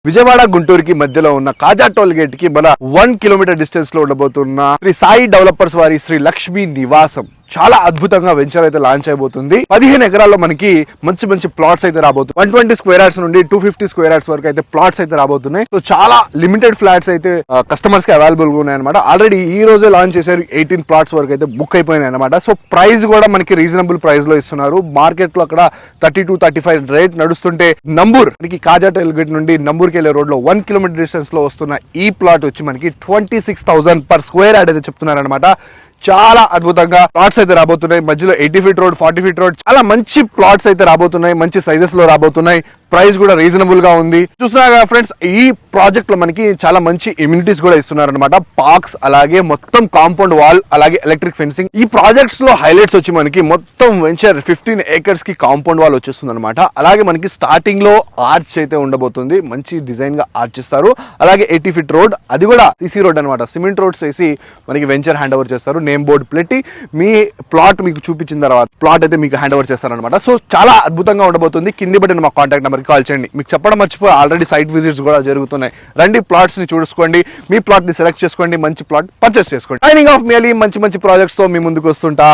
విజయవాడ గుంటూరుకి మధ్యలో ఉన్న కాజా toll gate కి మన 1 కిలోమీటర్ డిస్టెన్స్ లో ఉండబోతున్న శ్రీ సాయి డెవలపర్స్ వారి శ్రీ లక్ష్మీ నివాసం చాలా అద్భుతంగా వెంచర్ అయితే లాంచ్ అయిపోతుంది. 15 ఎకరాల్లో మనకి మంచి మంచి ప్లాట్స్ అయితే రాబోతుంది. 120 స్క్వేర్ యార్డ్స్ నుండి 250 స్క్వేర్ యార్డ్స్ వరకు అయితే ప్లాట్స్ అయితే రాబోతున్నాయి. సో చాలా లిమిటెడ్ ఫ్లాట్స్ అయితే కస్టమర్స్ కి అవైలబుల్ గా ఉన్నాయన్నమాట. ఆల్రెడీ ఈ రోజే లాంచ్ చేశారు. 18 ప్లాట్స్ వరకు అయితే బుక్ అయిపోయినాయి అనమాట. సో ప్రైస్ కూడా మనకి రీజనబుల్ ప్రైస్ లో ఇస్తున్నారు. మార్కెట్ లో అక్కడ 32-35 రేట్ నడుస్తుంటే నంబూర్ మనకి కాజా టోల్ గేట్ నుండి నంబూర్కి వెళ్ళే రోడ్ లో 1 కిలోమీటర్ డిస్టెన్స్ లో వస్తున్న ఈ ప్లాట్ వచ్చి మనకి 26,000 పర్ స్క్వేర్ యార్డ్ అయితే చెప్తున్నారు అనమాట. చాలా అద్భుతంగా ప్లాట్స్ అయితే రాబోతున్నాయి. మధ్యలో 80 ఫీట్ రోడ్, 40 ఫీట్ రోడ్, చాలా మంచి ప్లాట్స్ అయితే రాబోతున్నాయి. మంచి సైజెస్ లో రాబోతున్నాయి. ప్రైస్ కూడా రీజనబుల్ గా ఉంది. చూస్తున్నారు కదా ఫ్రెండ్స్, ఈ ప్రాజెక్ట్ లో మనకి చాలా మంచి ఇమ్యూనిటీస్ కూడా ఇస్తున్నారు అనమాట. పార్క్స్, అలాగే మొత్తం కాంపౌండ్ వాల్, అలాగే ఎలక్ట్రిక్ ఫెన్సింగ్. ఈ ప్రాజెక్ట్స్ లో హైలైట్స్ వచ్చి మనకి మొత్తం వెంచర్ 15 ఏకర్స్ కి కాంపౌండ్ వాల్ వచ్చేస్తుంది అనమాట. అలాగే మనకి స్టార్టింగ్ లో ఆర్చ్ అయితే ఉండబోతుంది. మంచి డిజైన్ గా ఆర్చ్ ఇస్తారు. అలాగే 80 ఫీట్ రోడ్, అది కూడా సిసి రోడ్ అనమాట. సిమెంట్ రోడ్స్ వేసి మనకి వెంచర్ హ్యాండ్ ఓవర్ చేస్తారు. నేమ్ బోర్డు పెట్టి మీ ప్లాట్ మీకు చూపించిన తర్వాత ప్లాట్ అయితే మీకు హ్యాండ్ ఓవర్ చేస్తారనమాట. సో చాలా అద్భుతంగా ఉండబోతుంది. కింది బట్టి మా కాంటాక్ట్ నెంబర్ కాల్ చేయండి. మీకు చెప్పడం మర్చిపోయి ఆల్రెడీ సైట్ విజిట్స్ కూడా జరుగుతున్నాయి. రండి, ప్లాట్స్ ని చూసుకోండి, మీ ప్లాట్ ని సెలెక్ట్ చేసుకోండి, మంచి ప్లాట్ పర్చేస్ చేసుకోండి. సైనింగ్ ఆఫ్ మీ అలీ. మంచి మంచి ప్రాజెక్ట్స్ తో మీ ముందుకు వస్తుంటా.